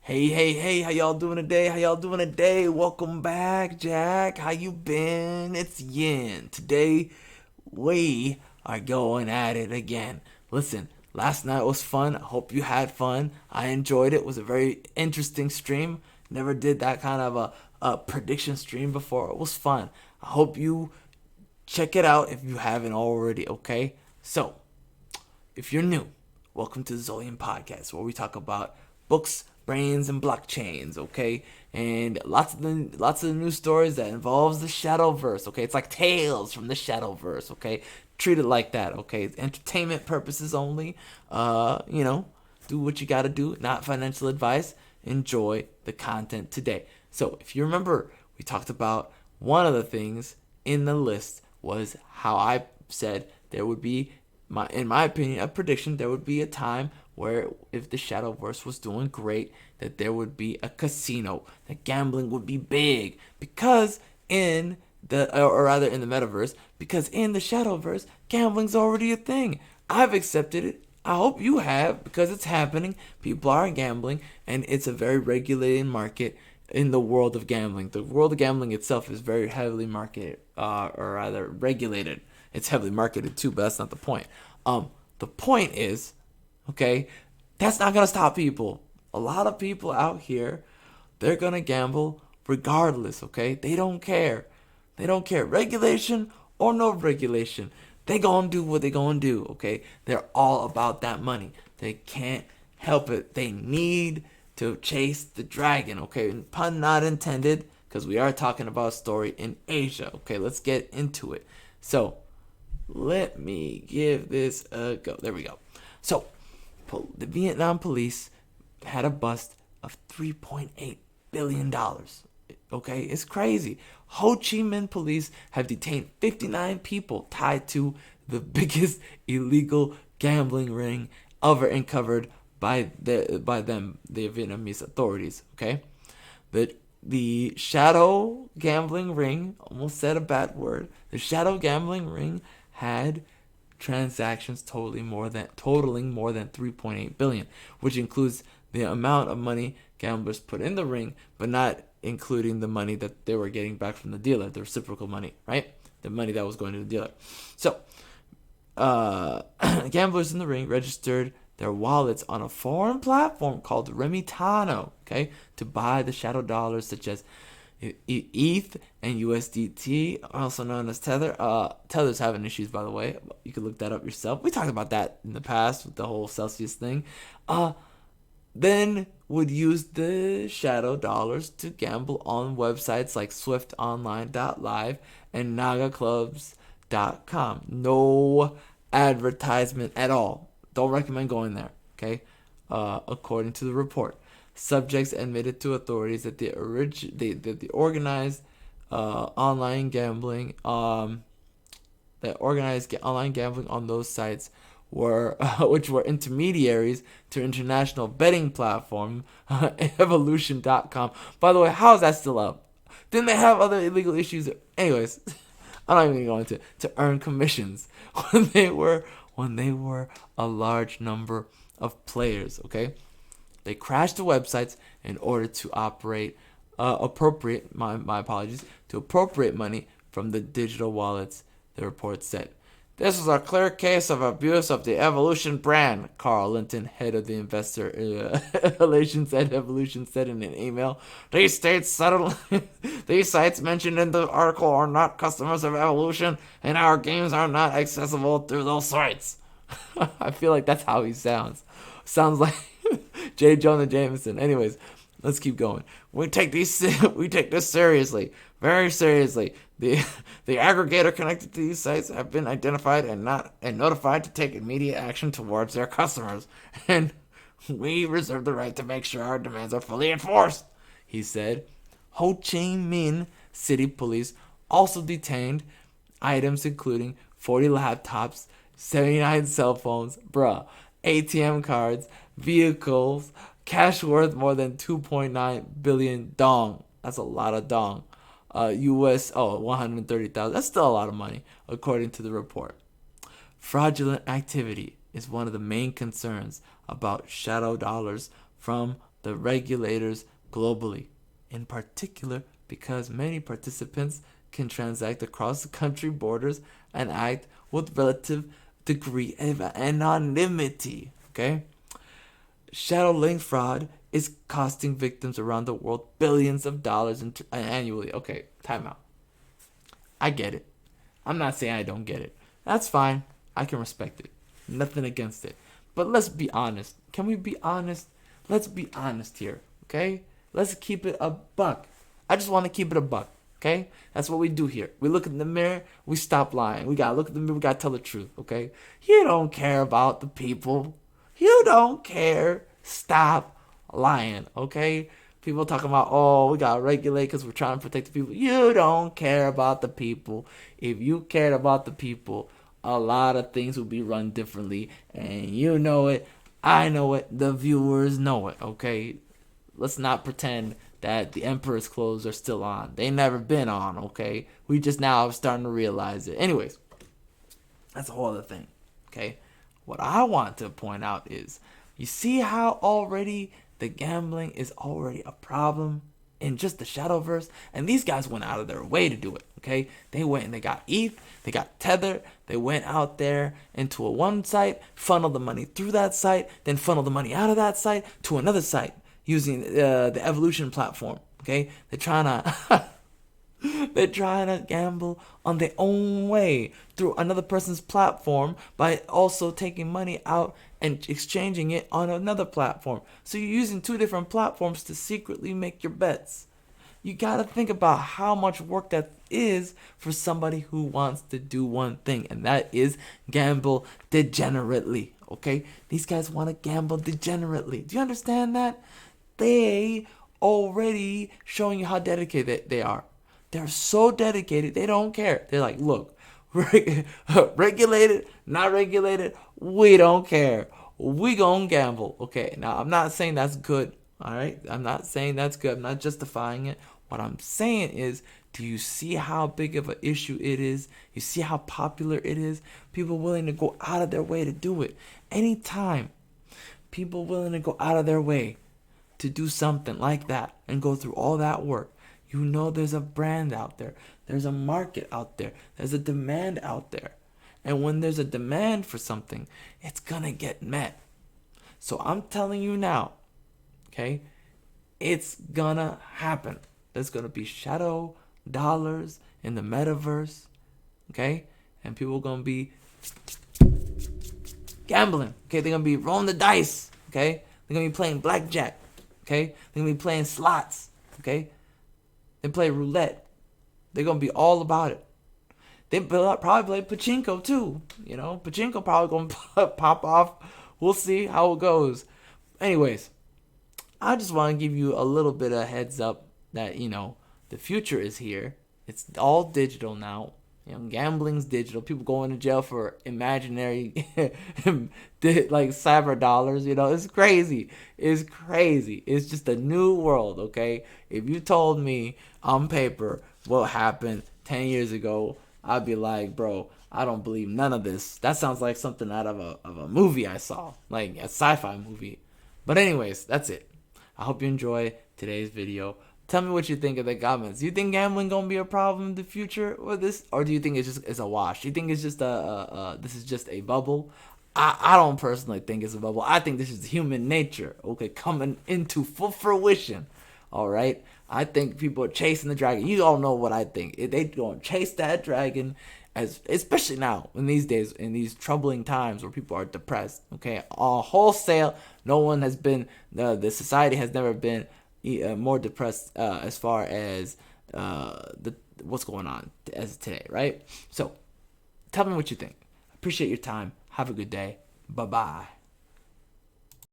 Hey, how y'all doing today? Welcome back, Jack. How you been? It's Yin. Today, we are going at it again. Listen, last night was fun. I hope you had fun. I enjoyed it. It was a very interesting stream. Never did that kind of a prediction stream before. It was fun. I hope you check it out if you haven't already, okay? So, if you're new, welcome to the ZolYin Podcast, where we talk about books, brains, and blockchains. Okay, and lots of news stories that involves the shadowverse. Okay, it's like tales from the shadowverse. Okay, treat it like that. Okay, it's entertainment purposes only. Do what you gotta do. Not financial advice. Enjoy the content today. So if you remember, we talked about one of the things in the list was how I said there would be in my opinion, a prediction. There would be a time where, if the Shadowverse was doing great, that there would be a casino, that gambling would be big, because in or rather in the metaverse, because in the Shadowverse, gambling's already a thing. I've accepted it. I hope you have, because it's happening. People are gambling, and it's a very regulated market in the world of gambling. The world of gambling itself is very heavily marketed, or rather regulated. It's heavily marketed too, but that's not the point. The point is, okay, that's not gonna stop people. A lot of people out here, they're gonna gamble regardless. Okay, they don't care. They don't care, regulation or no regulation. They gonna do what they gonna do. Okay, they're all about that money. They can't help it. They need to chase the dragon. Okay, pun not intended, because we are talking about a story in Asia. Okay, let's get into it. So, let me give this a go. There we go. So, the Vietnam police had a bust of $3.8 billion. Okay, it's crazy. Ho Chi Minh police have detained 59 people tied to the biggest illegal gambling ring ever uncovered by the Vietnamese authorities. Okay, the shadow gambling ring, almost said a bad word. The shadow gambling ring had transactions totaling more than 3.8 billion, which includes the amount of money gamblers put in the ring, but not including the money that they were getting back from the dealer, the reciprocal money, right? The money that was going to the dealer. So, gamblers in the ring registered their wallets on a foreign platform called Remitano, okay, to buy the shadow dollars such as ETH and USDT, also known as Tether. Tether's having issues, by the way. You can look that up yourself. We talked about that in the past with the whole Celsius thing. Then would use the shadow dollars to gamble on websites like SwiftOnline.live and NagaClubs.com. No advertisement at all. Don't recommend going there, okay? According to the report, subjects admitted to authorities that the organized online gambling online gambling on those sites were which were intermediaries to international betting platform Evolution.com. By the way, how is that still up? Didn't they have other illegal issues? Anyways, I'm not even going to earn commissions when they were a large number of players. Okay, they crashed the websites in order to appropriate money from the digital wallets. The report said, "This is a clear case of abuse of the Evolution brand," Carl Linton, head of the investor relations at Evolution, said in an email. These sites mentioned in the article are not customers of Evolution, and our games are not accessible through those sites. I feel like that's how he sounds. Sounds like J. Jonah Jameson. Anyways, let's keep going. We take this seriously, very seriously. The aggregator connected to these sites have been identified and notified to take immediate action towards their customers, and we reserve the right to make sure our demands are fully enforced, he said. Ho Chi Minh City Police also detained items including 40 laptops, 79 cell phones, ATM cards, vehicles, cash worth more than 2.9 billion dong. That's a lot of dong. US 130,000. That's still a lot of money, according to the report. Fraudulent activity is one of the main concerns about shadow dollars from the regulators globally, in particular because many participants can transact across the country borders and act with relative degree of anonymity. Okay? Shadow link fraud is costing victims around the world billions of dollars annually. Okay, time out. I get it. I'm not saying I don't get it. That's fine. I can respect it. Nothing against it. But let's be honest. Can we be honest? Let's be honest here, okay? Let's keep it a buck. I just want to keep it a buck, okay? That's what we do here. We look in the mirror, we stop lying. We gotta look in the mirror, we gotta tell the truth, okay? You don't care about the people. You don't care. Stop lying, okay? People talking about, oh, we gotta regulate because we're trying to protect the people. You don't care about the people. If you cared about the people, a lot of things would be run differently. And you know it. I know it. The viewers know it, okay? Let's not pretend that the Emperor's clothes are still on. They never been on, okay? We just now are starting to realize it. Anyways, that's a whole other thing, okay? What I want to point out is, you see how already the gambling is already a problem in just the Shadowverse? And these guys went out of their way to do it, okay? They went and they got ETH, they got Tether, they went out there into a one site, funneled the money through that site, then funneled the money out of that site to another site using the Evolution platform, okay? They're trying to gamble on their own way through another person's platform by also taking money out and exchanging it on another platform. So you're using two different platforms to secretly make your bets. You got to think about how much work that is for somebody who wants to do one thing, and that is gamble degenerately, okay? These guys want to gamble degenerately. Do you understand that? They already showing you how dedicated they are. They're so dedicated, they don't care. They're like, look, regulated, not regulated, we don't care. We gonna gamble. Okay, now I'm not saying that's good, all right? I'm not saying that's good. I'm not justifying it. What I'm saying is, do you see how big of an issue it is? You see how popular it is? People willing to go out of their way to do it. Anytime people willing to go out of their way to do something like that and go through all that work, you know there's a brand out there. There's a market out there. There's a demand out there. And when there's a demand for something, it's going to get met. So I'm telling you now, okay, it's going to happen. There's going to be shadow dollars in the metaverse, okay? And people are going to be gambling, okay? They're going to be rolling the dice, okay? They're going to be playing blackjack, okay? They're going to be playing slots, okay? They play roulette. They're going to be all about it. They probably play pachinko too. You know, pachinko probably going to pop off. We'll see how it goes. Anyways, I just want to give you a little bit of heads up that, you know, the future is here. It's all digital now. You know, gambling's digital. People going to jail for imaginary, like cyber dollars. You know, it's crazy. It's crazy. It's just a new world, okay? If you told me on paper what happened 10 years ago, I'd be like, bro, I don't believe none of this. That sounds like something out of a movie I saw, like a sci-fi movie. But anyways, that's it. I hope you enjoy today's video. Tell me what you think in the comments. Do you think gambling gonna be a problem in the future with this, or do you think it's a wash? Do you think it's just this is just a bubble? I don't personally think it's a bubble. I think this is human nature, okay, coming into full fruition. All right, I think people are chasing the dragon. You all know what I think. They gonna chase that dragon, especially now in these days, in these troubling times where people are depressed. Okay, wholesale. No one has been. The society has never been more depressed as far as what's going on as today, right? So tell me what you think. Appreciate your time. Have a good day. Bye-bye.